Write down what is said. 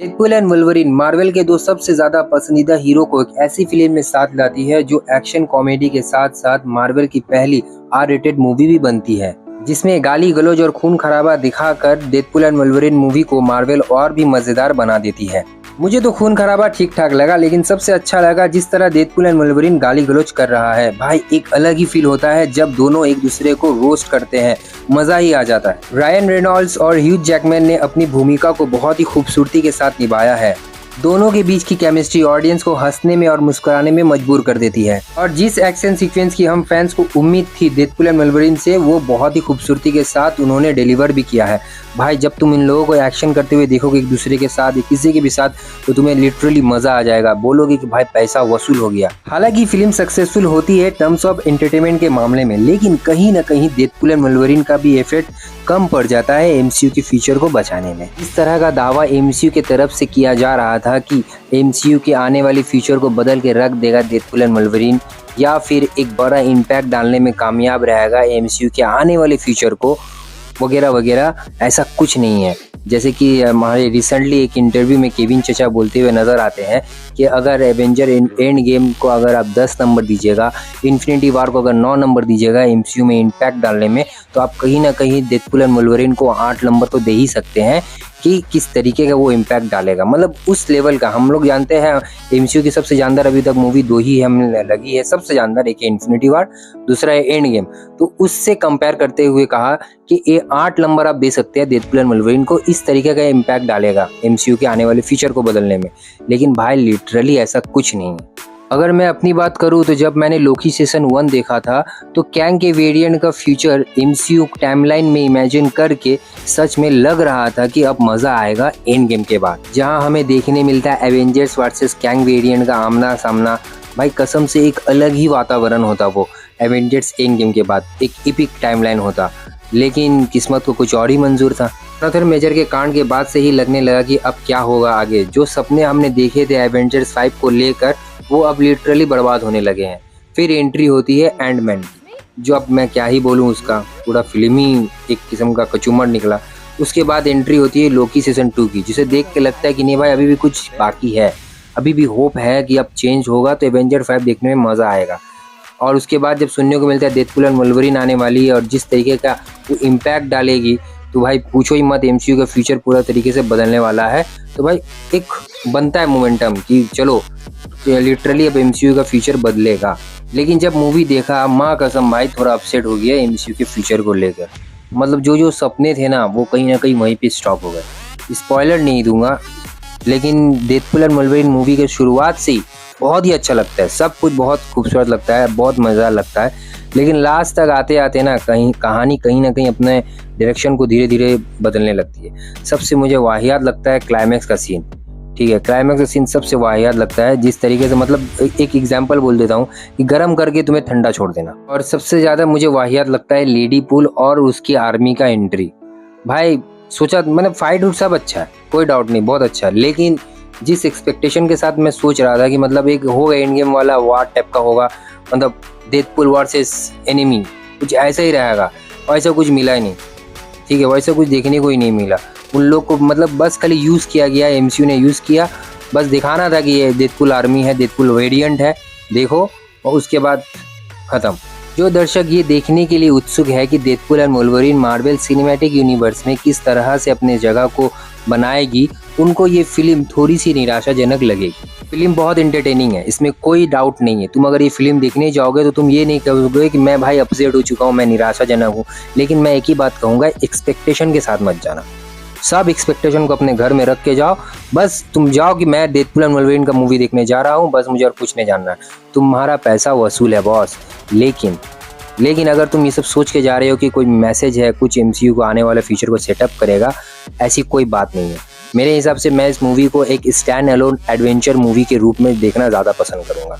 Deadpool and Wolverine Marvel के दो सबसे ज्यादा पसंदीदा हीरो को एक ऐसी फिल्म में साथ लाती है जो एक्शन कॉमेडी के साथ साथ मार्वल की पहली आर रेटेड मूवी भी बनती है, जिसमें गाली गलौज और खून खराबा दिखाकर डेडपूल एंड वुल्वरीन मूवी को मार्वल और भी मजेदार बना देती है। मुझे तो खून खराबा ठीक ठाक लगा, लेकिन सबसे अच्छा लगा जिस तरह डेडपूल एंड वुल्वरीन गाली गलौज कर रहा है। भाई एक अलग ही फील होता है जब दोनों एक दूसरे को रोस्ट करते हैं, मजा ही आ जाता है। रायन रेनॉल्ड्स और ह्यू जैकमैन ने अपनी भूमिका को बहुत ही खूबसूरती के साथ निभाया है। दोनों के बीच की केमिस्ट्री ऑडियंस को हंसने में और मुस्कुराने में मजबूर कर देती है, और जिस एक्शन सीक्वेंस की हम फैंस को उम्मीद थी डेडपूल एंड वुल्वरीन से, वो बहुत ही खूबसूरती के साथ उन्होंने डिलीवर भी किया है। भाई जब तुम इन लोगों को एक्शन करते हुए देखोगे एक दूसरे के साथ या किसी के भी साथ, तो तुम्हें लिटरली मजा आ जाएगा, बोलोगे कि भाई पैसा वसूल हो गया। हालांकि फिल्म सक्सेसफुल होती है टर्म्स ऑफ एंटरटेनमेंट के मामले में, लेकिन कहीं ना कहीं डेडपूल एंड वुल्वरीन का भी इफेक्ट कम पड़ जाता है एमसीयू के फ्यूचर को बचाने में। इस तरह का दावा एमसीयू के तरफ से किया जा रहा था कि एमसीयू के आने वाली फ्यूचर को बदल के रख देगा डेडपूल एंड वुल्वरीन, या फिर एक बड़ा इम्पैक्ट डालने में कामयाब रहेगा एमसीयू के आने वाले फ्यूचर को, वगैरह वगैरह। ऐसा कुछ नहीं है। जैसे कि हमारे रिसेंटली एक इंटरव्यू में केविन चचा बोलते हुए नजर आते हैं कि अगर एवेंजर एंड गेम को अगर आप 10 नंबर दीजिएगा, इन्फिनिटी वार को अगर 9 नंबर दीजिएगा एमसीयू में इम्पैक्ट डालने में, तो आप कहीं ना कहीं डेडपूल एंड वुल्वरीन को 8 नंबर तो दे ही सकते हैं कि किस तरीके का वो इम्पैक्ट डालेगा। मतलब उस लेवल का। हम लोग जानते हैं एमसीयू की सबसे जानदार अभी तक मूवी 2 ही हमें लगी है सबसे जानदार, एक है इन्फिनिटी वार, दूसरा है एंड गेम। तो उससे कंपेयर करते हुए कहा कि ये 8 नंबर आप दे सकते हैं डेडपूल एंड वुल्वरीन को, इस तरीके का इम्पैक्ट डालेगा एमसीयू के आने वाले फ्यूचर को बदलने में। लेकिन भाई लिटरली ऐसा कुछ नहीं है। अगर मैं अपनी बात करूं तो जब मैंने लोकी सीजन 1 देखा था, तो कैंग के वेरिएंट का फ्यूचर एमसीयू टाइमलाइन में इमेजिन करके सच में लग रहा था कि अब मजा आएगा एंड गेम के बाद, जहां हमें देखने मिलता है एवेंजर्स वर्सेस कैंग वेरिएंट का आमना सामना। भाई कसम से एक अलग ही वातावरण होता वो एवेंजर्स एंड गेम के बाद, एक इपिक टाइमलाइन होता। लेकिन किस्मत को कुछ और ही मंजूर था। आर्थर मेजर के कांड के बाद से ही लगने लगा कि अब क्या होगा आगे। जो सपने हमने देखे थे एवेंजर्स 5 को लेकर, वो अब लिटरली बर्बाद होने लगे हैं। फिर एंट्री होती है एंटमैन, जो अब मैं क्या ही बोलूँ, उसका पूरा फिल्म ही एक किस्म का कचूमर निकला। उसके बाद एंट्री होती है लोकी सीजन 2 की, जिसे देख के लगता है कि नहीं भाई अभी भी कुछ बाकी है, अभी भी होप है कि अब चेंज होगा तो एवेंजर 5 देखने में मज़ा आएगा। और उसके बाद जब सुनने को मिलता है डेडपूल एंड वुल्वरीन आने वाली है और जिस तरीके का वो इम्पैक्ट डालेगी, तो भाई पूछो ही मत, एमसीयू का फ्यूचर पूरा तरीके से बदलने वाला है। तो भाई एक बनता है मोमेंटम कि चलो लिटरली अब एमसीयू का फ्यूचर बदलेगा। लेकिन जब मूवी देखा, माँ कसम भाई थोड़ा अपसेट हो गया एमसीयू के फ्यूचर को लेकर। मतलब जो जो सपने थे ना, वो कहीं ना कहीं वहीं पे स्टॉप हो गए। स्पॉइलर नहीं दूंगा, लेकिन डेडपूल एंड वुल्वरीन मूवी के शुरुआत से ही बहुत ही अच्छा लगता है, सब कुछ बहुत खूबसूरत लगता है, बहुत मज़ा लगता है। लेकिन लास्ट तक आते आते ना कहानी कहीं ना कहीं अपने डायरेक्शन को धीरे धीरे बदलने लगती है। सबसे मुझे वाहियात लगता है क्लाइमैक्स का सीन। ठीक है, क्लाइमैक्स का सीन सबसे वाहियात लगता है, जिस तरीके से, मतलब एक एग्जांपल बोल देता हूँ कि गर्म करके तुम्हें ठंडा छोड़ देना। और सबसे ज़्यादा मुझे वाहियात लगता है लेडी पुल और उसकी आर्मी का एंट्री। भाई सोचा, मतलब फाइट सब अच्छा है, कोई डाउट नहीं, बहुत अच्छा है, लेकिन जिस एक्सपेक्टेशन के साथ मैं सोच रहा था कि मतलब एक होगा एंड गेम वाला वार टाइप का होगा, मतलब डेडपूल वर्सेस एनिमी, कुछ ऐसा ही रहेगा, वैसा कुछ मिला ही नहीं। ठीक है, वैसा कुछ देखने को ही नहीं मिला। उन लोग को मतलब बस खाली यूज़ किया गया, एमसीयू ने यूज़ किया, बस दिखाना था कि ये डेडपूल आर्मी है, डेडपूल वेरिएंट है, देखो, और उसके बाद ख़त्म। जो दर्शक ये देखने के लिए उत्सुक है कि Deadpool and Wolverine Marvel cinematic universe में किस तरह से अपने जगह को बनाएगी, उनको ये फिल्म थोड़ी सी निराशाजनक लगेगी। फिल्म बहुत एंटरटेनिंग है, इसमें कोई डाउट नहीं है। तुम अगर ये फिल्म देखने जाओगे तो तुम ये नहीं कहोगे कि मैं भाई अपसेट हो चुका हूँ, मैं निराशाजनक हूँ। लेकिन मैं एक ही बात कहूँगा, एक्सपेक्टेशन के साथ मत जाना। सब एक्सपेक्टेशन को अपने घर में रख के जाओ। बस तुम जाओ कि मैं डेडपूल एंड वुल्वरीन का मूवी देखने जा रहा हूँ, बस मुझे और कुछ नहीं जानना है। तुम्हारा पैसा वसूल है बॉस। लेकिन अगर तुम ये सब सोच के जा रहे हो कि कोई मैसेज है, कुछ एमसीयू को आने वाले फ्यूचर को सेटअप करेगा, ऐसी कोई बात नहीं है। मेरे हिसाब से मैं इस मूवी को एक स्टैंड अलोन एडवेंचर मूवी के रूप में देखना ज़्यादा पसंद करूँगा।